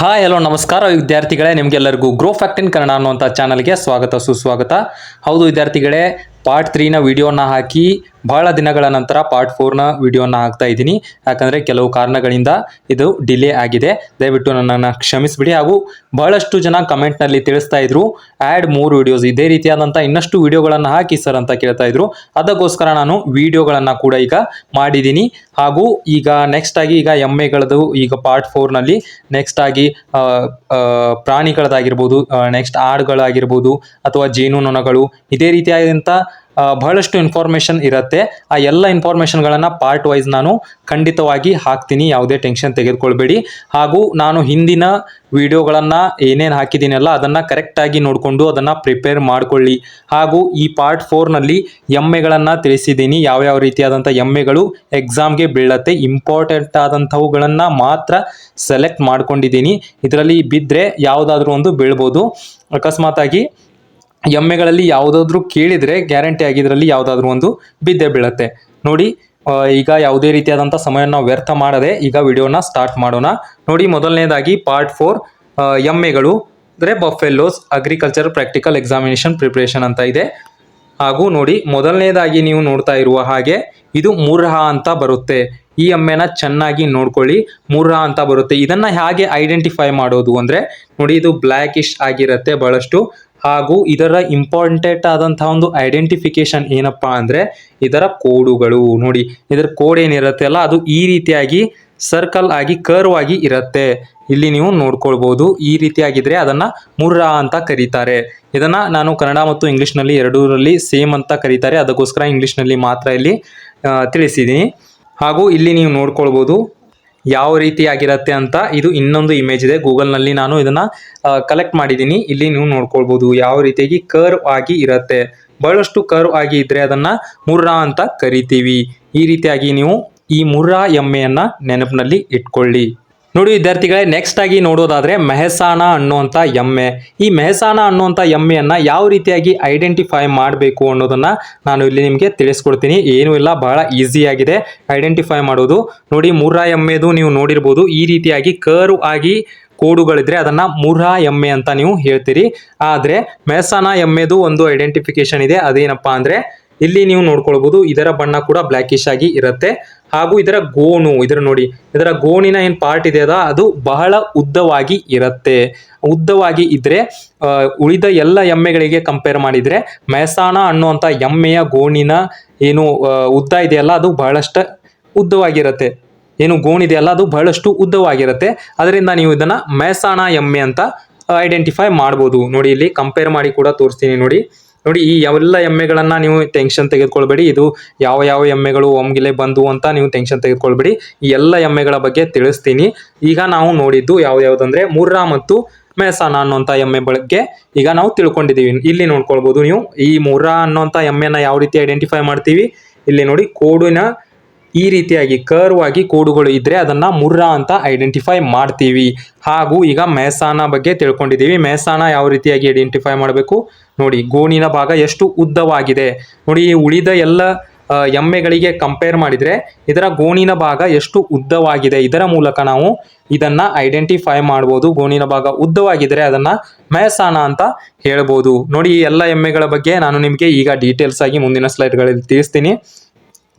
Hi hello ನಮಸ್ಕಾರ ವಿದ್ಯಾರ್ಥಿಗಳೇ, ನಿಮಗೆಲ್ಲರಿಗೂ ಗ್ರೋ ಫ್ಯಾಕ್ಟ್ ಇನ್ ಕನ್ನಡ ಅನ್ನುವಂಥ ಚಾನಲ್ಗೆ ಸ್ವಾಗತ ಸುಸ್ವಾಗತ. ಹೌದು ವಿದ್ಯಾರ್ಥಿಗಳೇ, ಪಾರ್ಟ್ 3ನ ವಿಡಿಯೋನ ಹಾಕಿ ಬಹಳ ದಿನಗಳ ನಂತರ ಪಾರ್ಟ್ 4ನ ವಿಡಿಯೋನ ಹಾಕ್ತಾ ಇದ್ದೀನಿ. ಯಾಕಂದರೆ ಕೆಲವು ಕಾರಣಗಳಿಂದ ಇದು ಡಿಲೇ ಆಗಿದೆ. ದಯವಿಟ್ಟು ನನ್ನನ್ನು ಕ್ಷಮಿಸಿಬಿಡಿ. ಹಾಗೂ ಬಹಳಷ್ಟು ಜನ ಕಮೆಂಟ್ನಲ್ಲಿ ತಿಳಿಸ್ತಾ ಇದ್ರು ಆ್ಯಡ್ 3 ವಿಡಿಯೋಸ್, ಇದೇ ರೀತಿಯಾದಂಥ ಇನ್ನಷ್ಟು ವಿಡಿಯೋಗಳನ್ನು ಹಾಕಿ ಸರ್ ಅಂತ ಕೇಳ್ತಾ ಇದ್ರು. ಅದಕ್ಕೋಸ್ಕರ ನಾನು ವಿಡಿಯೋಗಳನ್ನು ಕೂಡ ಈಗ ಮಾಡಿದ್ದೀನಿ. ಹಾಗೂ ಈಗ ನೆಕ್ಸ್ಟ್ ಆಗಿ ಈಗ ಎಮ್ಮೆಗಳದ್ದು ಈಗ ಪಾರ್ಟ್ 4ನಲ್ಲಿ ನೆಕ್ಸ್ಟ್ ಆಗಿ ಪ್ರಾಣಿಗಳದಾಗಿರ್ಬೋದು, ನೆಕ್ಸ್ಟ್ ಆಡುಗಳಾಗಿರ್ಬೋದು ಅಥವಾ ಜೇನುನೊಣಗಳು, ಇದೇ ರೀತಿಯಾದಂಥ ಬಹಳಷ್ಟು ಇನ್ಫಾರ್ಮೇಷನ್ ಇರುತ್ತೆ. ಆ ಎಲ್ಲ ಇನ್ಫಾರ್ಮೇಷನ್ಗಳನ್ನು ಪಾರ್ಟ್ ವೈಸ್ ನಾನು ಖಂಡಿತವಾಗಿ ಹಾಕ್ತೀನಿ, ಯಾವುದೇ ಟೆನ್ಷನ್ ತೆಗೆದುಕೊಳ್ಬೇಡಿ. ಹಾಗೂ ನಾನು ಹಿಂದಿನ ವಿಡಿಯೋಗಳನ್ನು ಏನೇನು ಹಾಕಿದ್ದೀನಲ್ಲ ಅದನ್ನು ಕರೆಕ್ಟಾಗಿ ನೋಡಿಕೊಂಡು ಅದನ್ನು ಪ್ರಿಪೇರ್ ಮಾಡಿಕೊಳ್ಳಿ. ಹಾಗೂ ಈ ಪಾರ್ಟ್ 4ನಲ್ಲಿ ಎಮ್ಮೆಗಳನ್ನು ತಿಳಿಸಿದ್ದೀನಿ, ಯಾವ್ಯಾವ ರೀತಿಯಾದಂಥ ಎಮ್ಮೆಗಳು ಎಕ್ಸಾಮ್ಗೆ ಬೀಳತ್ತೆ, ಇಂಪಾರ್ಟೆಂಟ್ ಆದಂಥವುಗಳನ್ನು ಮಾತ್ರ ಸೆಲೆಕ್ಟ್ ಮಾಡ್ಕೊಂಡಿದ್ದೀನಿ. ಇದರಲ್ಲಿ ಬಿದ್ದರೆ ಯಾವುದಾದ್ರೂ ಒಂದು ಬೀಳ್ಬೋದು. ಅಕಸ್ಮಾತಾಗಿ ಎಮ್ಮೆಗಳಲ್ಲಿ ಯಾವುದಾದ್ರೂ ಕೇಳಿದರೆ ಗ್ಯಾರಂಟಿ ಆಗಿ ಇದರಲ್ಲಿ ಯಾವುದಾದ್ರೂ ಒಂದು ಬಿದ್ದೇ ಬೀಳತ್ತೆ. ನೋಡಿ, ಈಗ ಯಾವುದೇ ರೀತಿಯಾದಂಥ ಸಮಯವನ್ನು ವ್ಯರ್ಥ ಮಾಡದೆ ಈಗ ವಿಡಿಯೋನ ಸ್ಟಾರ್ಟ್ ಮಾಡೋಣ. ನೋಡಿ, ಮೊದಲನೇದಾಗಿ ಪಾರ್ಟ್ 4 ಎಮ್ಮೆಗಳು ಅಂದರೆ ಬಫೆಲ್ಲೋಸ್ ಅಗ್ರಿಕಲ್ಚರ್ ಪ್ರಾಕ್ಟಿಕಲ್ ಎಕ್ಸಾಮಿನೇಷನ್ ಪ್ರಿಪ್ರೇಷನ್ ಅಂತ ಇದೆ. ಹಾಗೂ ನೋಡಿ, ಮೊದಲನೇದಾಗಿ ನೀವು ನೋಡ್ತಾ ಇರುವ ಹಾಗೆ ಇದು ಮುರ್ರಾ ಅಂತ ಬರುತ್ತೆ. ಈ ಎಮ್ಮೆನ ಚೆನ್ನಾಗಿ ನೋಡ್ಕೊಳ್ಳಿ, ಮುರ್ರಾ ಅಂತ ಬರುತ್ತೆ. ಇದನ್ನು ಹೇಗೆ ಐಡೆಂಟಿಫೈ ಮಾಡೋದು ಅಂದರೆ ನೋಡಿ, ಇದು ಬ್ಲ್ಯಾಕಿಶ್ ಆಗಿರುತ್ತೆ ಬಹಳಷ್ಟು. ಹಾಗೂ ಇದರ ಇಂಪಾರ್ಟೆಂಟ್ ಆದಂಥ ಒಂದು ಐಡೆಂಟಿಫಿಕೇಶನ್ ಏನಪ್ಪ ಅಂದರೆ ಇದರ ಕೋಡುಗಳು. ನೋಡಿ, ಇದರ ಕೋಡ್ ಏನಿರುತ್ತೆ ಅಲ್ಲ ಅದು ಈ ರೀತಿಯಾಗಿ ಸರ್ಕಲ್ ಆಗಿ ಕರ್ವ್ ಆಗಿ ಇರುತ್ತೆ. ಇಲ್ಲಿ ನೀವು ನೋಡ್ಕೊಳ್ಬೋದು, ಈ ರೀತಿಯಾಗಿದ್ರೆ ಅದನ್ನು ಮುರ್ರಾ ಅಂತ ಕರೀತಾರೆ. ಇದನ್ನು ನಾನು ಕನ್ನಡ ಮತ್ತು ಇಂಗ್ಲೀಷ್ನಲ್ಲಿ ಎರಡೂರಲ್ಲಿ ಸೇಮ್ ಅಂತ ಕರೀತಾರೆ, ಅದಕ್ಕೋಸ್ಕರ ಇಂಗ್ಲೀಷ್ನಲ್ಲಿ ಮಾತ್ರ ಇಲ್ಲಿ ತಿಳಿಸಿದ್ದೀನಿ. ಹಾಗೂ ಇಲ್ಲಿ ನೀವು ನೋಡ್ಕೊಳ್ಬೋದು ಯಾವ ರೀತಿಯಾಗಿರುತ್ತೆ ಅಂತ. ಇದು ಇನ್ನೊಂದು ಇಮೇಜ್ ಇದೆ, ಗೂಗಲ್ನಲ್ಲಿ ನಾನು ಇದನ್ನು ಕಲೆಕ್ಟ್ ಮಾಡಿದ್ದೀನಿ. ಇಲ್ಲಿ ನೀವು ನೋಡ್ಕೊಳ್ಬೋದು ಯಾವ ರೀತಿಯಾಗಿ ಕರ್ವ್ ಆಗಿ ಇರುತ್ತೆ. ಬಹಳಷ್ಟು ಕರ್ವ್ ಆಗಿ ಇದ್ದರೆ ಅದನ್ನು ಮುರ್ರಾ ಅಂತ ಕರಿತೀವಿ. ಈ ರೀತಿಯಾಗಿ ನೀವು ಈ ಮುರ್ರಾ ಎಮ್ಮೆಯನ್ನು ನೆನಪಿನಲ್ಲಿ ಇಟ್ಕೊಳ್ಳಿ. ನೋಡಿ ವಿದ್ಯಾರ್ಥಿಗಳೇ, ನೆಕ್ಸ್ಟ್ ಆಗಿ ನೋಡೋದಾದರೆ ಮೆಹಸಾನ ಅನ್ನುವಂಥ ಎಮ್ಮೆ. ಈ ಮೆಹಸಾನ ಅನ್ನುವಂಥ ಎಮ್ಮೆಯನ್ನು ಯಾವ ರೀತಿಯಾಗಿ ಐಡೆಂಟಿಫೈ ಮಾಡಬೇಕು ಅನ್ನೋದನ್ನು ನಾನು ಇಲ್ಲಿ ನಿಮಗೆ ತಿಳಿಸ್ಕೊಡ್ತೀನಿ. ಏನೂ ಇಲ್ಲ, ಬಹಳ ಈಸಿಯಾಗಿದೆ ಐಡೆಂಟಿಫೈ ಮಾಡೋದು. ನೋಡಿ, ಮುರ್ರಾ ಎಮ್ಮೆದು ನೀವು ನೋಡಿರ್ಬೋದು, ಈ ರೀತಿಯಾಗಿ ಕರ್ವ್ ಆಗಿ ಕೋಡುಗಳಿದ್ರೆ ಅದನ್ನು ಮುರ್ರಾ ಎಮ್ಮೆ ಅಂತ ನೀವು ಹೇಳ್ತೀರಿ. ಆದರೆ ಮೆಹಸಾನ ಎಮ್ಮೆದು ಒಂದು ಐಡೆಂಟಿಫಿಕೇಶನ್ ಇದೆ, ಅದೇನಪ್ಪ ಅಂದರೆ ಇಲ್ಲಿ ನೀವು ನೋಡ್ಕೊಳ್ಬೋದು ಇದರ ಬಣ್ಣ ಕೂಡ ಬ್ಲ್ಯಾಕಿಶ್ ಆಗಿ ಇರುತ್ತೆ. ಹಾಗೂ ಇದರ ಗೋಣು, ನೋಡಿ ಇದರ ಗೋಣಿನ ಏನು ಪಾರ್ಟ್ ಇದೆ ಅದು ಬಹಳ ಉದ್ದವಾಗಿ ಇರುತ್ತೆ. ಉದ್ದವಾಗಿ ಇದ್ದರೆ ಉಳಿದ ಎಲ್ಲ ಎಮ್ಮೆಗಳಿಗೆ ಕಂಪೇರ್ ಮಾಡಿದರೆ ಮೆಹಸಾನ ಅನ್ನುವಂಥ ಎಮ್ಮೆಯ ಗೋಣಿನ ಏನು ಉದ್ದ ಇದೆಯಲ್ಲ ಅದು ಬಹಳಷ್ಟು ಉದ್ದವಾಗಿರುತ್ತೆ. ಏನು ಗೋಣಿದೆಯಲ್ಲ ಅದು ಬಹಳಷ್ಟು ಉದ್ದವಾಗಿರುತ್ತೆ. ಅದರಿಂದ ನೀವು ಇದನ್ನು ಮೆಹಸಾನ ಎಮ್ಮೆ ಅಂತ ಐಡೆಂಟಿಫೈ ಮಾಡ್ಬೋದು. ನೋಡಿ, ಇಲ್ಲಿ ಕಂಪೇರ್ ಮಾಡಿ ಕೂಡ ತೋರಿಸ್ತೀನಿ. ನೋಡಿ, ಈ ಎಲ್ಲ ಎಮ್ಮೆಗಳನ್ನು ನೀವು ಟೆನ್ಷನ್ ತೆಗೆದುಕೊಳ್ಬೇಡಿ. ಇದು ಯಾವ ಎಮ್ಮೆಗಳು ಒಮ್ಗಿಲೆ ಬಂದು ಅಂತ ನೀವು ಟೆನ್ಷನ್ ತೆಗೆದುಕೊಳ್ಬೇಡಿ. ಈ ಎಲ್ಲ ಎಮ್ಮೆಗಳ ಬಗ್ಗೆ ತಿಳಿಸ್ತೀನಿ. ಈಗ ನಾವು ನೋಡಿದ್ದು ಯಾವುದಂದ್ರೆ ಮುರ್ರಾ ಮತ್ತು ಮೆಹಸಾನ ಅನ್ನುವಂಥ ಎಮ್ಮೆ ಬಗ್ಗೆ ಈಗ ನಾವು ತಿಳ್ಕೊಂಡಿದ್ದೀವಿ. ಇಲ್ಲಿ ನೋಡ್ಕೊಳ್ಬೋದು ನೀವು ಈ ಮುರ್ರಾ ಅನ್ನುವಂಥ ಎಮ್ಮೆನ ಯಾವ ರೀತಿ ಐಡೆಂಟಿಫೈ ಮಾಡ್ತೀವಿ. ಇಲ್ಲಿ ನೋಡಿ, ಕೋಡಿನ ಈ ರೀತಿಯಾಗಿ ಕರ್ವ್ ಆಗಿ ಕೋಡುಗಳು ಇದ್ದರೆ ಅದನ್ನು ಮುರ್ರಾ ಅಂತ ಐಡೆಂಟಿಫೈ ಮಾಡ್ತೀವಿ. ಹಾಗೂ ಈಗ ಮೆಹಸಾನ ಬಗ್ಗೆ ತಿಳ್ಕೊಂಡಿದ್ದೀವಿ. ಮೆಹಸಾನ ಯಾವ ರೀತಿಯಾಗಿ ಐಡೆಂಟಿಫೈ ಮಾಡಬೇಕು ನೋಡಿ, ಗೋಣಿನ ಭಾಗ ಎಷ್ಟು ಉದ್ದವಾಗಿದೆ. ನೋಡಿ, ಉಳಿದ ಎಲ್ಲ ಎಮ್ಮೆಗಳಿಗೆ ಕಂಪೇರ್ ಮಾಡಿದರೆ ಇದರ ಗೋಣಿನ ಭಾಗ ಎಷ್ಟು ಉದ್ದವಾಗಿದೆ, ಇದರ ಮೂಲಕ ನಾವು ಇದನ್ನು ಐಡೆಂಟಿಫೈ ಮಾಡ್ಬೋದು. ಗೋಣಿನ ಭಾಗ ಉದ್ದವಾಗಿದ್ದರೆ ಅದನ್ನು ಮೆಹಸಾನ ಅಂತ ಹೇಳ್ಬೋದು. ನೋಡಿ, ಈ ಎಲ್ಲ ಎಮ್ಮೆಗಳ ಬಗ್ಗೆ ನಾನು ನಿಮಗೆ ಈಗ ಡೀಟೇಲ್ಸ್ ಆಗಿ ಮುಂದಿನ ಸ್ಲೈಡ್ಗಳಲ್ಲಿ ತಿಳಿಸ್ತೀನಿ.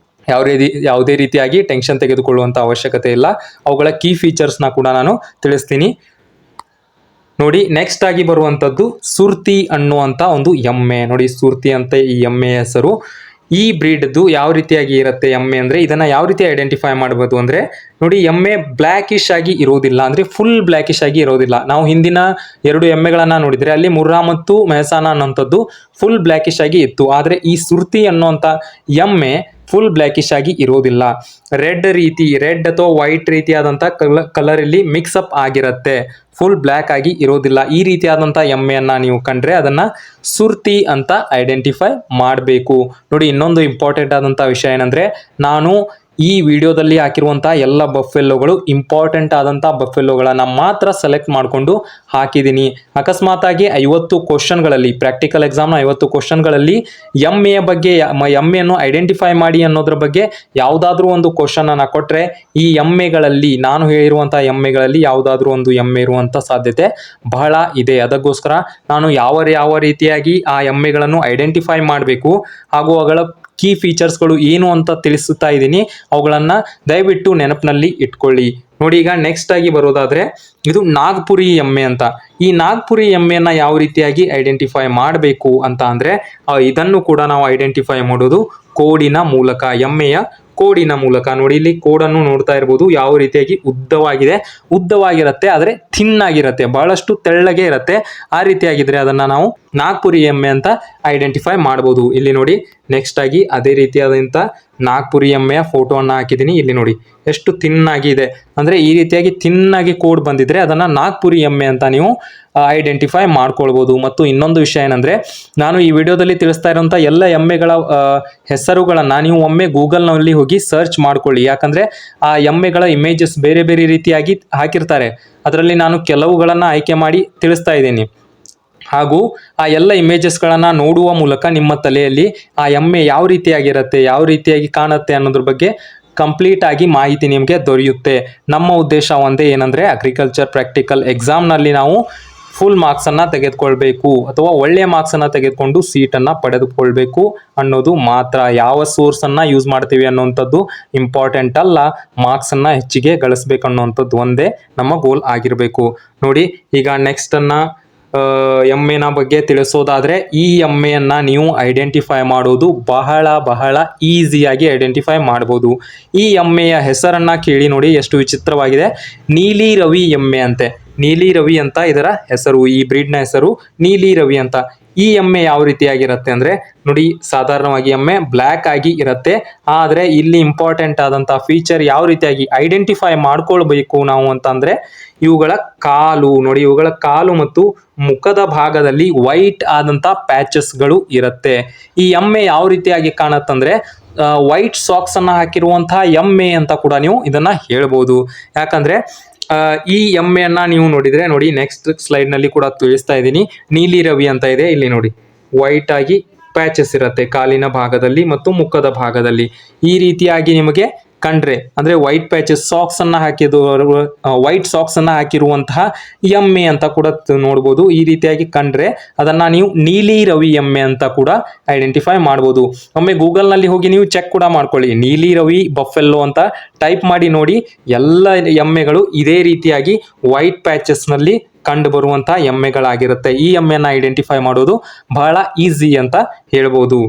ಯಾವುದೇ ರೀತಿಯಾಗಿ ಟೆನ್ಷನ್ ತೆಗೆದುಕೊಳ್ಳುವಂಥ ಅವಶ್ಯಕತೆ ಇಲ್ಲ. ಅವುಗಳ ಕೀ ಫೀಚರ್ಸ್ನ ಕೂಡ ನಾನು ತಿಳಿಸ್ತೀನಿ. ನೋಡಿ, ನೆಕ್ಸ್ಟ್ ಆಗಿ ಬರುವಂಥದ್ದು ಸುರ್ತಿ ಅನ್ನುವಂಥ ಒಂದು ಎಮ್ಮೆ. ನೋಡಿ, ಸುರ್ತಿ ಅಂತ ಈ ಎಮ್ಮೆಯ ಹೆಸರು. ಈ ಬ್ರೀಡ್ದು ಯಾವ ರೀತಿಯಾಗಿ ಇರುತ್ತೆ ಎಮ್ಮೆ ಅಂದರೆ ಇದನ್ನು ಯಾವ ರೀತಿ ಐಡೆಂಟಿಫೈ ಮಾಡ್ಬೋದು ಅಂದರೆ ನೋಡಿ, ಎಮ್ಮೆ ಬ್ಲ್ಯಾಕಿಶ್ ಆಗಿ ಇರೋದಿಲ್ಲ, ಅಂದರೆ ಫುಲ್ ಬ್ಲ್ಯಾಕಿಶ್ ಆಗಿ ಇರೋದಿಲ್ಲ. ನಾವು ಹಿಂದಿನ 2 ಎಮ್ಮೆಗಳನ್ನು ನೋಡಿದರೆ ಅಲ್ಲಿ ಮುರ್ರಾ ಮತ್ತು ಮೆಹಸಾನ ಅನ್ನೋಂಥದ್ದು ಫುಲ್ ಬ್ಲ್ಯಾಕಿಶ್ ಆಗಿ ಇತ್ತು. ಆದರೆ ಈ ಸುರ್ತಿ ಅನ್ನುವಂಥ ಎಮ್ಮೆ ಫುಲ್ ಬ್ಲ್ಯಾಕಿಶ್ ಆಗಿ ಇರೋದಿಲ್ಲ. ರೆಡ್ ಅಥವಾ ವೈಟ್ ರೀತಿಯಾದಂಥ ಕಲರ್ ಇಲ್ಲಿ ಮಿಕ್ಸಪ್ ಆಗಿರುತ್ತೆ, ಫುಲ್ ಬ್ಲ್ಯಾಕ್ ಆಗಿ ಇರೋದಿಲ್ಲ. ಈ ರೀತಿಯಾದಂಥ ಎಮ್ಮೆಯನ್ನು ನೀವು ಕಂಡ್ರೆ ಅದನ್ನು ಸುರ್ತಿ ಅಂತ ಐಡೆಂಟಿಫೈ ಮಾಡಬೇಕು. ನೋಡಿ, ಇನ್ನೊಂದು ಇಂಪಾರ್ಟೆಂಟ್ ಆದಂಥ ವಿಷಯ ಏನಂದರೆ ನಾನು ಈ ವಿಡಿಯೋದಲ್ಲಿ ಹಾಕಿರುವಂಥ ಎಲ್ಲ ಬಫೆಲ್ಲೋಗಳು ಇಂಪಾರ್ಟೆಂಟ್ ಆದಂಥ ಬಫೆಲ್ಲೋಗಳನ್ನು ಮಾತ್ರ ಸೆಲೆಕ್ಟ್ ಮಾಡಿಕೊಂಡು ಹಾಕಿದ್ದೀನಿ. ಅಕಸ್ಮಾತಾಗಿ 50 ಕ್ವಶನ್ಗಳಲ್ಲಿ, ಪ್ರಾಕ್ಟಿಕಲ್ ಎಕ್ಸಾಮ್ನ 50 ಕ್ವಶನ್ಗಳಲ್ಲಿ ಎಮ್ಮೆಯ ಬಗ್ಗೆ, ಎಮ್ಮೆಯನ್ನು ಐಡೆಂಟಿಫೈ ಮಾಡಿ ಅನ್ನೋದ್ರ ಬಗ್ಗೆ ಯಾವುದಾದ್ರೂ ಒಂದು ಕ್ವಶನನ್ನು ಕೊಟ್ಟರೆ ಈ ಎಮ್ಮೆಗಳಲ್ಲಿ, ನಾನು ಹೇಳಿರುವಂಥ ಎಮ್ಮೆಗಳಲ್ಲಿ ಯಾವುದಾದ್ರೂ ಒಂದು ಎಮ್ಮೆ ಇರುವಂಥ ಸಾಧ್ಯತೆ ಬಹಳ ಇದೆ. ಅದಕ್ಕೋಸ್ಕರ ನಾನು ಯಾವ ರೀತಿಯಾಗಿ ಆ ಎಮ್ಮೆಗಳನ್ನು ಐಡೆಂಟಿಫೈ ಮಾಡಬೇಕು ಹಾಗೂ ಅವುಗಳ ಕೀ ಫೀಚರ್ಸ್ಗಳು ಏನು ಅಂತ ತಿಳಿಸುತ್ತಾ ಇದ್ದೀನಿ. ಅವುಗಳನ್ನು ದಯವಿಟ್ಟು ನೆನಪಿನಲ್ಲಿ ಇಟ್ಕೊಳ್ಳಿ. ನೋಡಿ, ಈಗ ನೆಕ್ಸ್ಟ್ ಆಗಿ ಬರೋದಾದರೆ ಇದು ನಾಗ್ಪುರಿ ಎಮ್ಮೆ ಅಂತ. ಈ ನಾಗ್ಪುರಿ ಎಮ್ಮೆಯನ್ನು ಯಾವ ರೀತಿಯಾಗಿ ಐಡೆಂಟಿಫೈ ಮಾಡಬೇಕು ಅಂತ ಅಂದರೆ ಇದನ್ನು ಕೂಡ ನಾವು ಐಡೆಂಟಿಫೈ ಮಾಡೋದು ಕೋಡಿನ ಮೂಲಕ, ಎಮ್ಮೆಯ ಕೋಡಿನ ಮೂಲಕ. ನೋಡಿ, ಇಲ್ಲಿ ಕೋಡನ್ನು ನೋಡ್ತಾ ಇರ್ಬೋದು, ಯಾವ ರೀತಿಯಾಗಿ ಉದ್ದವಾಗಿರುತ್ತೆ, ಆದರೆ ಥಿನ್ನಾಗಿರುತ್ತೆ, ಬಹಳಷ್ಟು ತೆಳ್ಳಗೆ ಇರುತ್ತೆ. ಆ ರೀತಿಯಾಗಿದ್ರೆ ಅದನ್ನು ನಾವು ನಾಗ್ಪುರಿ ಎಮ್ಮೆ ಅಂತ ಐಡೆಂಟಿಫೈ ಮಾಡ್ಬೋದು. ಇಲ್ಲಿ ನೋಡಿ, ನೆಕ್ಸ್ಟ್ ಆಗಿ ಅದೇ ರೀತಿಯಾದಂಥ ನಾಗ್ಪುರಿ ಎಮ್ಮೆಯ ಫೋಟೋವನ್ನು ಹಾಕಿದ್ದೀನಿ. ಇಲ್ಲಿ ನೋಡಿ ಎಷ್ಟು ಥಿನ್ನಾಗಿದೆ, ಅಂದರೆ ಈ ರೀತಿಯಾಗಿ ಥಿನ್ನಾಗಿ ಕೋಡ್ ಬಂದಿದ್ರೆ ಅದನ್ನು ನಾಗ್ಪುರಿ ಎಮ್ಮೆ ಅಂತ ನೀವು ಐಡೆಂಟಿಫೈ ಮಾಡ್ಕೊಳ್ಬೋದು. ಮತ್ತು ಇನ್ನೊಂದು ವಿಷಯ ಏನಂದರೆ, ನಾನು ಈ ವಿಡಿಯೋದಲ್ಲಿ ತಿಳಿಸ್ತಾ ಇರೋಂಥ ಎಲ್ಲ ಎಮ್ಮೆಗಳ ಹೆಸರುಗಳನ್ನು ನೀವು ಒಮ್ಮೆ ಗೂಗಲ್ನಲ್ಲಿ ಹೋಗಿ ಸರ್ಚ್ ಮಾಡ್ಕೊಳ್ಳಿ. ಯಾಕಂದರೆ ಆ ಎಮ್ಮೆಗಳ ಇಮೇಜಸ್ ಬೇರೆ ಬೇರೆ ರೀತಿಯಾಗಿ ಹಾಕಿರ್ತಾರೆ. ಅದರಲ್ಲಿ ನಾನು ಕೆಲವುಗಳನ್ನು ಆಯ್ಕೆ ಮಾಡಿ ತಿಳಿಸ್ತಾ ಇದ್ದೀನಿ. ಹಾಗೂ ಆ ಎಲ್ಲ ಇಮೇಜಸ್ಗಳನ್ನು ನೋಡುವ ಮೂಲಕ ನಿಮ್ಮ ತಲೆಯಲ್ಲಿ ಆ ಎಮ್ಮೆ ಯಾವ ರೀತಿಯಾಗಿರುತ್ತೆ, ಯಾವ ರೀತಿಯಾಗಿ ಕಾಣುತ್ತೆ ಅನ್ನೋದ್ರ ಬಗ್ಗೆ ಕಂಪ್ಲೀಟ್ ಆಗಿ ಮಾಹಿತಿ ನಿಮಗೆ ದೊರೆಯುತ್ತೆ. ನಮ್ಮ ಉದ್ದೇಶ ಒಂದೇ, ಏನಂದರೆ ಅಗ್ರಿಕಲ್ಚರ್ ಪ್ರಾಕ್ಟಿಕಲ್ ಎಕ್ಸಾಮ್ನಲ್ಲಿ ನಾವು ಫುಲ್ ಮಾರ್ಕ್ಸನ್ನು ತೆಗೆದುಕೊಳ್ಬೇಕು ಅಥವಾ ಒಳ್ಳೆಯ ಮಾರ್ಕ್ಸನ್ನು ತೆಗೆದುಕೊಂಡು ಸೀಟನ್ನು ಪಡೆದುಕೊಳ್ಬೇಕು ಅನ್ನೋದು ಮಾತ್ರ. ಯಾವ ಸೋರ್ಸನ್ನು ಯೂಸ್ ಮಾಡ್ತೀವಿ ಅನ್ನೋವಂಥದ್ದು ಇಂಪಾರ್ಟೆಂಟ್ ಅಲ್ಲ, ಮಾರ್ಕ್ಸನ್ನು ಹೆಚ್ಚಿಗೆ ಗಳಿಸ್ಬೇಕು ಅನ್ನೋವಂಥದ್ದು ಒಂದೇ ನಮ್ಮ ಗೋಲ್ ಆಗಿರಬೇಕು. ನೋಡಿ, ಈಗ ನೆಕ್ಸ್ಟನ್ನು ಎಮ್ಮೆನ ಬಗ್ಗೆ ತಿಳಿಸೋದಾದರೆ, ಈ ಎಮ್ಮೆಯನ್ನು ನೀವು ಐಡೆಂಟಿಫೈ ಮಾಡೋದು ಬಹಳ ಈಸಿಯಾಗಿ ಐಡೆಂಟಿಫೈ ಮಾಡ್ಬೋದು. ಈ ಎಮ್ಮೆಯ ಹೆಸರನ್ನು ಕೇಳಿ ನೋಡಿ, ಎಷ್ಟು ವಿಚಿತ್ರವಾಗಿದೆ. ನೀಲಿ ರವಿ ಎಮ್ಮೆ ಅಂತೆ. ನೀಲಿ ರವಿ ಅಂತ ಇದರ ಹೆಸರು, ಈ ಬ್ರೀಡ್ನ ಹೆಸರು ನೀಲಿ ರವಿ ಅಂತ. ಈ ಎಮ್ಮೆ ಯಾವ ರೀತಿಯಾಗಿರುತ್ತೆ ಅಂದರೆ ನೋಡಿ, ಸಾಧಾರಣವಾಗಿ ಎಮ್ಮೆ ಬ್ಲ್ಯಾಕ್ ಆಗಿ ಇರುತ್ತೆ. ಆದರೆ ಇಲ್ಲಿ ಇಂಪಾರ್ಟೆಂಟ್ ಆದಂಥ ಫೀಚರ್ ಯಾವ ರೀತಿಯಾಗಿ ಐಡೆಂಟಿಫೈ ಮಾಡ್ಕೊಳ್ಬೇಕು ನಾವು ಅಂತಂದರೆ, ಇವುಗಳ ಕಾಲು ನೋಡಿ, ಇವುಗಳ ಕಾಲು ಮತ್ತು ಮುಖದ ಭಾಗದಲ್ಲಿ ವೈಟ್ ಆದಂಥ ಪ್ಯಾಚಸ್ಗಳು ಇರುತ್ತೆ. ಈ ಎಮ್ಮೆ ಯಾವ ರೀತಿಯಾಗಿ ಕಾಣುತ್ತಂದ್ರೆ ವೈಟ್ ಸಾಕ್ಸನ್ನು ಹಾಕಿರುವಂತಹ ಎಮ್ಮೆ ಅಂತ ಕೂಡ ನೀವು ಇದನ್ನು ಹೇಳ್ಬೋದು. ಯಾಕಂದರೆ ಈ ಎಮ್ಮೆಯನ್ನು ನೀವು ನೋಡಿದರೆ ನೋಡಿ, ನೆಕ್ಸ್ಟ್ ಸ್ಲೈಡ್ನಲ್ಲಿ ಕೂಡ ತಿಳಿಸ್ತಾ ಇದ್ದೀನಿ. ನೀಲಿ ರವಿ ಅಂತ ಇದೆ, ಇಲ್ಲಿ ನೋಡಿ ವೈಟ್ ಆಗಿ ಪ್ಯಾಚಸ್ ಇರುತ್ತೆ ಕಾಲಿನ ಭಾಗದಲ್ಲಿ ಮತ್ತು ಮುಖದ ಭಾಗದಲ್ಲಿ. ಈ ರೀತಿಯಾಗಿ ನಿಮಗೆ ಕಂಡ್ರೆ, ಅಂದರೆ ವೈಟ್ ಪ್ಯಾಚಸ್ ಸಾಕ್ಸನ್ನು ವೈಟ್ ಸಾಕ್ಸನ್ನು ಹಾಕಿರುವಂತಹ ಎಮ್ಮೆ ಅಂತ ಕೂಡ ನೋಡ್ಬೋದು. ಈ ರೀತಿಯಾಗಿ ಕಂಡ್ರೆ ಅದನ್ನು ನೀವು ನೀಲಿ ರವಿ ಎಮ್ಮೆ ಅಂತ ಕೂಡ ಐಡೆಂಟಿಫೈ ಮಾಡ್ಬೋದು. ಒಮ್ಮೆ ಗೂಗಲ್ನಲ್ಲಿ ಹೋಗಿ ನೀವು ಚೆಕ್ ಕೂಡ ಮಾಡ್ಕೊಳ್ಳಿ, ನೀಲಿ ರವಿ ಬಫೆಲ್ಲೋ ಅಂತ ಟೈಪ್ ಮಾಡಿ ನೋಡಿ. ಎಲ್ಲ ಎಮ್ಮೆಗಳು ಇದೇ ರೀತಿಯಾಗಿ ವೈಟ್ ಪ್ಯಾಚಸ್ನಲ್ಲಿ ಕಂಡು ಬರುವಂತಹ ಎಮ್ಮೆಗಳಾಗಿರುತ್ತೆ. ಈ ಎಮ್ಮೆಯನ್ನು ಐಡೆಂಟಿಫೈ ಮಾಡೋದು ಬಹಳ ಈಸಿ ಅಂತ ಹೇಳ್ಬೋದು.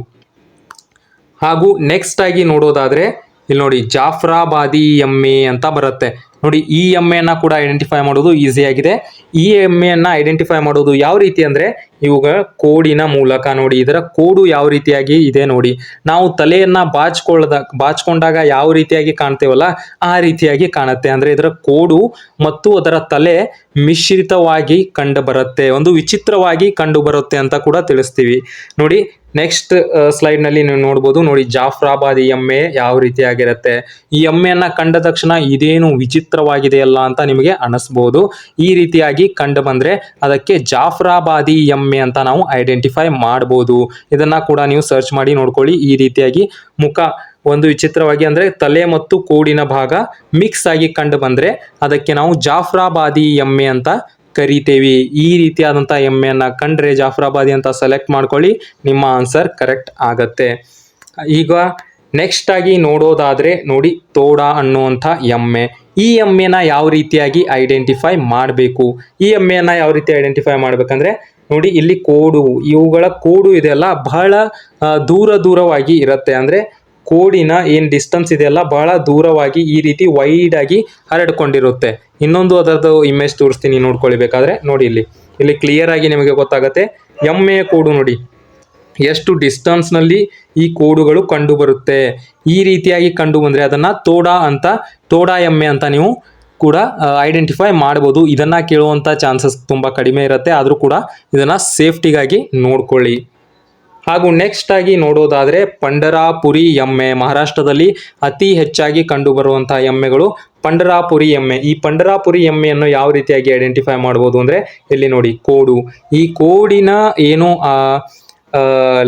ಹಾಗೂ ನೆಕ್ಸ್ಟ್ ಆಗಿ ನೋಡೋದಾದ್ರೆ ಇಲ್ಲಿ ನೋಡಿ, ಜಾಫ್ರಾಬಾದಿ ಎಮ್ಮೆ ಅಂತ ಬರುತ್ತೆ. ನೋಡಿ, ಈ ಎಮ್ಮೆಯನ್ನು ಕೂಡ ಐಡೆಂಟಿಫೈ ಮಾಡೋದು ಈಸಿ ಆಗಿದೆ. ಈ ಎಮ್ಮೆಯನ್ನು ಐಡೆಂಟಿಫೈ ಮಾಡೋದು ಯಾವ ರೀತಿ ಅಂದರೆ ಇವುಗಳ ಕೋಡಿನ ಮೂಲಕ. ನೋಡಿ, ಇದರ ಕೋಡು ಯಾವ ರೀತಿಯಾಗಿ ಇದೆ ನೋಡಿ. ನಾವು ತಲೆಯನ್ನು ಬಾಚ್ಕೊಂಡಾಗ ಯಾವ ರೀತಿಯಾಗಿ ಕಾಣ್ತೇವಲ್ಲ ಆ ರೀತಿಯಾಗಿ ಕಾಣುತ್ತೆ. ಅಂದರೆ ಇದರ ಕೋಡು ಮತ್ತು ಅದರ ತಲೆ ಮಿಶ್ರಿತವಾಗಿ ಕಂಡು ಬರುತ್ತೆ, ಒಂದು ವಿಚಿತ್ರವಾಗಿ ಕಂಡು ಬರುತ್ತೆ ಅಂತ ಕೂಡ ತಿಳಿಸ್ತೀವಿ. ನೋಡಿ, ನೆಕ್ಸ್ಟ್ ಸ್ಲೈಡ್ನಲ್ಲಿ ನೀವು ನೋಡ್ಬೋದು. ನೋಡಿ, ಜಾಫ್ರಾಬಾದಿ ಎಮ್ಮೆ ಯಾವ ರೀತಿಯಾಗಿರುತ್ತೆ. ಈ ಎಮ್ಮೆಯನ್ನು ಕಂಡ ತಕ್ಷಣ ಇದೇನು ವಿಚಿತ್ರವಾಗಿದೆಯಲ್ಲ ಅಂತ ನಿಮಗೆ ಅನಿಸ್ಬೋದು. ಈ ರೀತಿಯಾಗಿ ಕಂಡು ಬಂದರೆ ಅದಕ್ಕೆ ಜಾಫ್ರಾಬಾದಿ ಎಮ್ಮೆ ಅಂತ ನಾವು ಐಡೆಂಟಿಫೈ ಮಾಡ್ಬೋದು. ಇದನ್ನು ಕೂಡ ನೀವು ಸರ್ಚ್ ಮಾಡಿ ನೋಡ್ಕೊಳ್ಳಿ. ಈ ರೀತಿಯಾಗಿ ಮುಖ ಒಂದು ವಿಚಿತ್ರವಾಗಿ, ಅಂದರೆ ತಲೆ ಮತ್ತು ಕೋಡಿನ ಭಾಗ ಮಿಕ್ಸ್ ಆಗಿ ಕಂಡು ಬಂದರೆ ಅದಕ್ಕೆ ನಾವು ಜಾಫ್ರಾಬಾದಿ ಎಮ್ಮೆ ಅಂತ ಕರಿತೇವೆ. ಈ ರೀತಿಯಾದಂಥ ಎಮ್ಮೆಯನ್ನು ಕಂಡ್ರೆ ಜಾಫ್ರಾಬಾದಿ ಅಂತ ಸೆಲೆಕ್ಟ್ ಮಾಡ್ಕೊಳ್ಳಿ, ನಿಮ್ಮ ಆನ್ಸರ್ ಕರೆಕ್ಟ್ ಆಗತ್ತೆ. ಈಗ ನೆಕ್ಸ್ಟ್ ಆಗಿ ನೋಡೋದಾದರೆ ನೋಡಿ, ತೋಡ ಅನ್ನುವಂಥ ಎಮ್ಮೆ. ಈ ಎಮ್ಮೆನ ಯಾವ ರೀತಿಯಾಗಿ ಐಡೆಂಟಿಫೈ ಮಾಡಬೇಕು? ಈ ಎಮ್ಮೆಯನ್ನು ಯಾವ ರೀತಿ ಐಡೆಂಟಿಫೈ ಮಾಡಬೇಕಂದ್ರೆ ನೋಡಿ, ಇಲ್ಲಿ ಕೋಡು, ಇವುಗಳ ಕೋಡು ಇದೆಯಲ್ಲ ಬಹಳ ದೂರವಾಗಿ ಇರುತ್ತೆ. ಅಂದರೆ ಕೋಡಿನ ಏನು ಡಿಸ್ಟೆನ್ಸ್ ಇದೆಯಲ್ಲ ಬಹಳ ದೂರವಾಗಿ ಈ ರೀತಿ ವೈಡ್ ಆಗಿ ಹರಡ್ಕೊಂಡಿರುತ್ತೆ. ಇನ್ನೊಂದು ಅದರದ್ದು ಇಮೇಜ್ ತೋರಿಸ್ತೀನಿ, ನೋಡ್ಕೊಳ್ಬೇಕಾದ್ರೆ ನೋಡಿ, ಇಲ್ಲಿ ಕ್ಲಿಯರ್ ಆಗಿ ನಿಮಗೆ ಗೊತ್ತಾಗುತ್ತೆ. ಎಮ್ಮೆಯ ಕೋಡು ನೋಡಿ ಎಷ್ಟು ಡಿಸ್ಟೆನ್ಸ್ನಲ್ಲಿ ಈ ಕೋಡುಗಳು ಕಂಡು ಬರುತ್ತೆ. ಈ ರೀತಿಯಾಗಿ ಕಂಡು ಬಂದರೆ ಅದನ್ನು ತೋಡ ಎಮ್ಮೆ ಅಂತ ನೀವು ಕೂಡ ಐಡೆಂಟಿಫೈ ಮಾಡ್ಬೋದು. ಇದನ್ನು ಕೇಳುವಂಥ ಚಾನ್ಸಸ್ ತುಂಬ ಕಡಿಮೆ ಇರುತ್ತೆ, ಆದರೂ ಕೂಡ ಇದನ್ನು ಸೇಫ್ಟಿಗಾಗಿ ನೋಡ್ಕೊಳ್ಳಿ. ಹಾಗೂ ನೆಕ್ಸ್ಟ್ ಆಗಿ ನೋಡೋದಾದ್ರೆ ಪಂಡರಾಪುರಿ ಎಮ್ಮೆ, ಮಹಾರಾಷ್ಟ್ರದಲ್ಲಿ ಅತಿ ಹೆಚ್ಚಾಗಿ ಕಂಡುಬರುವಂತಹ ಎಮ್ಮೆಗಳು ಪಂಡರಾಪುರಿ ಎಮ್ಮೆ. ಈ ಪಂಡರಾಪುರಿ ಎಮ್ಮೆಯನ್ನು ಯಾವ ರೀತಿಯಾಗಿ ಐಡೆಂಟಿಫೈ ಮಾಡ್ಬೋದು ಅಂದ್ರೆ ಇಲ್ಲಿ ನೋಡಿ ಕೋಡು. ಈ ಕೋಡಿನ ಏನು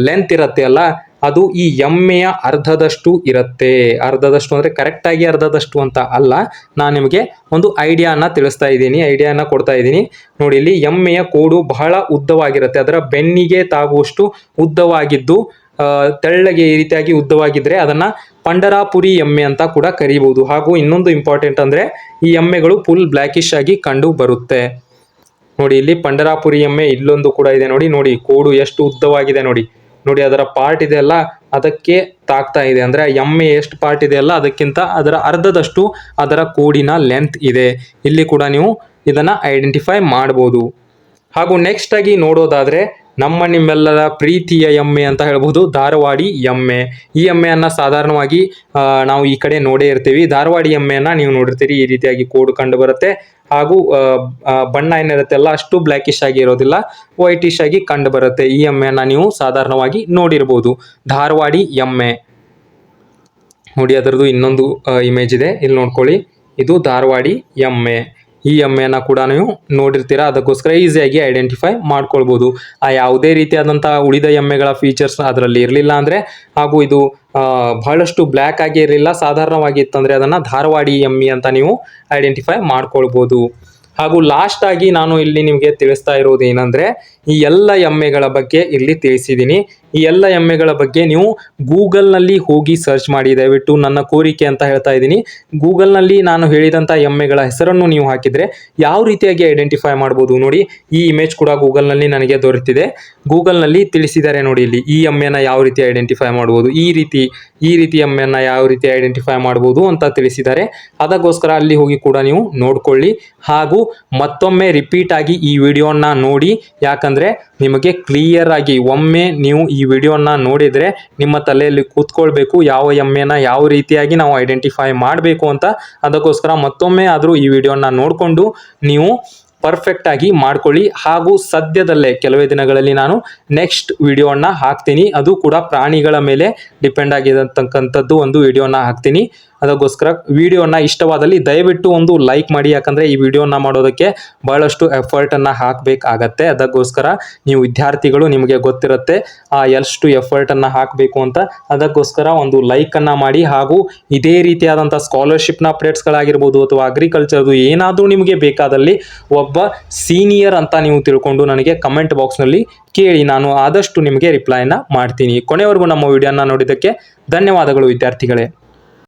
ಲೆಂತ್ ಇರುತ್ತೆ ಅಲ್ಲ, ಅದು ಈ ಎಮ್ಮೆಯ ಅರ್ಧದಷ್ಟು ಇರುತ್ತೆ. ಅರ್ಧದಷ್ಟು ಅಂದರೆ ಕರೆಕ್ಟಾಗಿ ಅರ್ಧದಷ್ಟು ಅಂತ ಅಲ್ಲ, ನಾನು ನಿಮಗೆ ಒಂದು ಐಡಿಯಾನ ಕೊಡ್ತಾ ಇದ್ದೀನಿ. ನೋಡಿ, ಇಲ್ಲಿ ಎಮ್ಮೆಯ ಕೋಡು ಬಹಳ ಉದ್ದವಾಗಿರುತ್ತೆ. ಅದರ ಬೆನ್ನಿಗೆ ತಾಗುವಷ್ಟು ಉದ್ದವಾಗಿದ್ದು ತೆಳ್ಳಗೆ ಈ ರೀತಿಯಾಗಿ ಉದ್ದವಾಗಿದ್ರೆ ಅದನ್ನ ಪಂಡರಾಪುರಿ ಎಮ್ಮೆ ಅಂತ ಕೂಡ ಕರೀಬಹುದು. ಹಾಗೂ ಇನ್ನೊಂದು ಇಂಪಾರ್ಟೆಂಟ್ ಅಂದ್ರೆ ಈ ಎಮ್ಮೆಗಳು ಫುಲ್ ಬ್ಲ್ಯಾಕಿಶ್ ಆಗಿ ಕಂಡು ಬರುತ್ತೆ. ನೋಡಿ, ಇಲ್ಲಿ ಪಂಡರಾಪುರಿ ಎಮ್ಮೆ ಇಲ್ಲೊಂದು ಕೂಡ ಇದೆ. ನೋಡಿ ಕೋಡು ಎಷ್ಟು ಉದ್ದವಾಗಿದೆ. ನೋಡಿ ಅದರ ಪಾರ್ಟ್ ಇದೆ ಅಲ್ಲ, ಅದಕ್ಕೆ ತಾಗ್ತಾ ಇದೆ. ಅಂದ್ರೆ ಎಮ್ಮೆ ಎಷ್ಟು ಪಾರ್ಟ್ ಇದೆ ಅಲ್ಲ, ಅದಕ್ಕಿಂತ ಅದರ ಅರ್ಧದಷ್ಟು ಅದರ ಕೋಡಿನ ಲೆಂತ್ ಇದೆ. ಇಲ್ಲಿ ಕೂಡ ನೀವು ಇದನ್ನ ಐಡೆಂಟಿಫೈ ಮಾಡಬಹುದು. ಹಾಗೂ ನೆಕ್ಸ್ಟ್ ಆಗಿ ನೋಡೋದಾದ್ರೆ ನಿಮ್ಮೆಲ್ಲರ ಪ್ರೀತಿಯ ಎಮ್ಮೆ ಅಂತ ಹೇಳ್ಬೋದು, ಧಾರವಾಡಿ ಎಮ್ಮೆ. ಈ ಎಮ್ಮೆಯನ್ನ ಸಾಧಾರಣವಾಗಿ ನಾವು ಈ ಕಡೆ ನೋಡೇ ಇರ್ತೀವಿ. ಧಾರವಾಡಿ ಎಮ್ಮೆಯನ್ನ ನೀವು ನೋಡಿರ್ತೀರಿ, ಈ ರೀತಿಯಾಗಿ ಕೋಡು ಕಂಡು ಬರುತ್ತೆ. ಹಾಗೂ ಬಣ್ಣ ಏನಿರುತ್ತೆ ಅಲ್ಲ, ಅಷ್ಟು ಬ್ಲ್ಯಾಕಿಶ್ ಆಗಿ ಇರೋದಿಲ್ಲ, ವೈಟಿಶ್ ಆಗಿ ಕಂಡು ಬರುತ್ತೆ. ಈ ಎಮ್ಮೆಯನ್ನ ನೀವು ಸಾಧಾರಣವಾಗಿ ನೋಡಿರ್ಬೋದು, ಧಾರವಾಡಿ ಎಮ್ಮೆ. ನೋಡಿ, ಅದರದ್ದು ಇನ್ನೊಂದು ಇಮೇಜ್ ಇದೆ, ಇಲ್ಲಿ ನೋಡ್ಕೊಳ್ಳಿ. ಇದು ಧಾರವಾಡಿ ಎಮ್ಮೆ. ಈ ಎಮ್ಮೆಯನ್ನ ಕೂಡ ನೀವು ನೋಡಿರ್ತೀರಾ, ಅದಕ್ಕೋಸ್ಕರ ಈಸಿಯಾಗಿ ಐಡೆಂಟಿಫೈ ಮಾಡ್ಕೊಳ್ಬೋದು. ಯಾವುದೇ ರೀತಿಯಾದಂತಹ ಉಳಿದ ಎಮ್ಮೆಗಳ ಫೀಚರ್ಸ್ ಅದರಲ್ಲಿ ಇರಲಿಲ್ಲ ಅಂದ್ರೆ, ಹಾಗೂ ಇದು ಬಹಳಷ್ಟು ಬ್ಲ್ಯಾಕ್ ಆಗಿ ಇರಲಿಲ್ಲ, ಸಾಧಾರಣವಾಗಿ ಇತ್ತಂದ್ರೆ ಅದನ್ನ ಧಾರವಾಡಿ ಎಮ್ಮೆ ಅಂತ ನೀವು ಐಡೆಂಟಿಫೈ ಮಾಡ್ಕೊಳ್ಬೋದು. ಹಾಗೂ ಲಾಸ್ಟ್ ಆಗಿ ನಾನು ಇಲ್ಲಿ ನಿಮಗೆ ತಿಳಿಸ್ತಾ ಇರೋದು ಏನಂದ್ರೆ, ಈ ಎಲ್ಲ ಎಮ್ಮೆಗಳ ಬಗ್ಗೆ ಇಲ್ಲಿ ತಿಳಿಸಿದ್ದೀನಿ. ಈ ಎಲ್ಲ ಎಮ್ಮೆಗಳ ಬಗ್ಗೆ ನೀವು ಗೂಗಲ್ನಲ್ಲಿ ಹೋಗಿ ಸರ್ಚ್ ಮಾಡಿ. ದಯವಿಟ್ಟು ನನ್ನ ಕೋರಿಕೆ ಅಂತ ಹೇಳ್ತಾ ಇದ್ದೀನಿ, ಗೂಗಲ್ನಲ್ಲಿ ನಾನು ಹೇಳಿದಂಥ ಎಮ್ಮೆಗಳ ಹೆಸರನ್ನು ನೀವು ಹಾಕಿದರೆ ಯಾವ ರೀತಿಯಾಗಿ ಐಡೆಂಟಿಫೈ ಮಾಡ್ಬೋದು. ನೋಡಿ, ಈ ಇಮೇಜ್ ಕೂಡ ಗೂಗಲ್ನಲ್ಲಿ ನನಗೆ ದೊರೆತಿದೆ. ಗೂಗಲ್ನಲ್ಲಿ ತಿಳಿಸಿದ್ದಾರೆ ನೋಡಿ, ಇಲ್ಲಿ ಈ ಎಮ್ಮೆನ ಯಾವ ರೀತಿ ಐಡೆಂಟಿಫೈ ಮಾಡ್ಬೋದು, ಈ ರೀತಿ ಎಮ್ಮೆನ ಯಾವ ರೀತಿ ಐಡೆಂಟಿಫೈ ಮಾಡ್ಬೋದು ಅಂತ ತಿಳಿಸಿದ್ದಾರೆ. ಅದಕ್ಕೋಸ್ಕರ ಅಲ್ಲಿ ಹೋಗಿ ಕೂಡ ನೀವು ನೋಡ್ಕೊಳ್ಳಿ. ಹಾಗೂ ಮತ್ತೊಮ್ಮೆ ರಿಪೀಟ್ ಆಗಿ ಈ ವಿಡಿಯೋನ ನೋಡಿ, ಯಾಕಂದ್ರೆ ನಿಮಗೆ ಕ್ಲಿಯರ್ ಆಗಿ ಒಮ್ಮೆ ನೀವು ಈ ವಿಡಿಯೋನ ನೋಡಿದ್ರೆ ನಿಮ್ಮ ತಲೆಯಲ್ಲಿ ಕೂತ್ಕೊಳ್ಬೇಕು, ಯಾವ ಎಮ್ಮೆನ ಯಾವ ರೀತಿಯಾಗಿ ನಾವು ಐಡೆಂಟಿಫೈ ಮಾಡಬೇಕು ಅಂತ. ಅದಕ್ಕೋಸ್ಕರ ಮತ್ತೊಮ್ಮೆ ಆದರೂ ಈ ವಿಡಿಯೋನ ನೋಡಿಕೊಂಡು ನೀವು ಪರ್ಫೆಕ್ಟ್ ಆಗಿ ಮಾಡ್ಕೊಳ್ಳಿ. ಹಾಗೂ ಸದ್ಯದಲ್ಲೇ ಕೆಲವೇ ದಿನಗಳಲ್ಲಿ ನಾನು ನೆಕ್ಸ್ಟ್ ವಿಡಿಯೋನ ಹಾಕ್ತೀನಿ, ಅದು ಕೂಡ ಪ್ರಾಣಿಗಳ ಮೇಲೆ ಡಿಪೆಂಡ್ ಆಗಿರತಕ್ಕಂಥದ್ದು ಒಂದು ವಿಡಿಯೋನ ಹಾಕ್ತೀನಿ. ಅದಕ್ಕೋಸ್ಕರ ವಿಡಿಯೋನ ಇಷ್ಟವಾದಲ್ಲಿ ದಯವಿಟ್ಟು ಒಂದು ಲೈಕ್ ಮಾಡಿ, ಯಾಕಂದರೆ ಈ ವಿಡಿಯೋನ ಮಾಡೋದಕ್ಕೆ ಬಹಳಷ್ಟು ಎಫರ್ಟನ್ನು ಹಾಕಬೇಕಾಗತ್ತೆ. ಅದಕ್ಕೋಸ್ಕರ ನೀವು ವಿದ್ಯಾರ್ಥಿಗಳು, ನಿಮಗೆ ಗೊತ್ತಿರುತ್ತೆ ಎಷ್ಟು ಎಫರ್ಟನ್ನು ಹಾಕಬೇಕು ಅಂತ. ಅದಕ್ಕೋಸ್ಕರ ಒಂದು ಲೈಕನ್ನು ಮಾಡಿ. ಹಾಗೂ ಇದೇ ರೀತಿಯಾದಂಥ ಸ್ಕಾಲರ್ಶಿಪ್ನ ಅಪ್ಡೇಟ್ಸ್ಗಳಾಗಿರ್ಬೋದು ಅಥವಾ ಅಗ್ರಿಕಲ್ಚರ್ದು ಏನಾದರೂ ನಿಮಗೆ ಬೇಕಾದಲ್ಲಿ ಒಬ್ಬ ಸೀನಿಯರ್ ಅಂತ ನೀವು ತಿಳ್ಕೊಂಡು ನನಗೆ ಕಮೆಂಟ್ ಬಾಕ್ಸ್ನಲ್ಲಿ ಕೇಳಿ, ನಾನು ಆದಷ್ಟು ನಿಮಗೆ ರಿಪ್ಲೈನ ಮಾಡ್ತೀನಿ. ಕೊನೆವರೆಗೂ ನಮ್ಮ ವಿಡಿಯೋನ ನೋಡಿದ್ದಕ್ಕೆ ಧನ್ಯವಾದಗಳು ವಿದ್ಯಾರ್ಥಿಗಳೇ.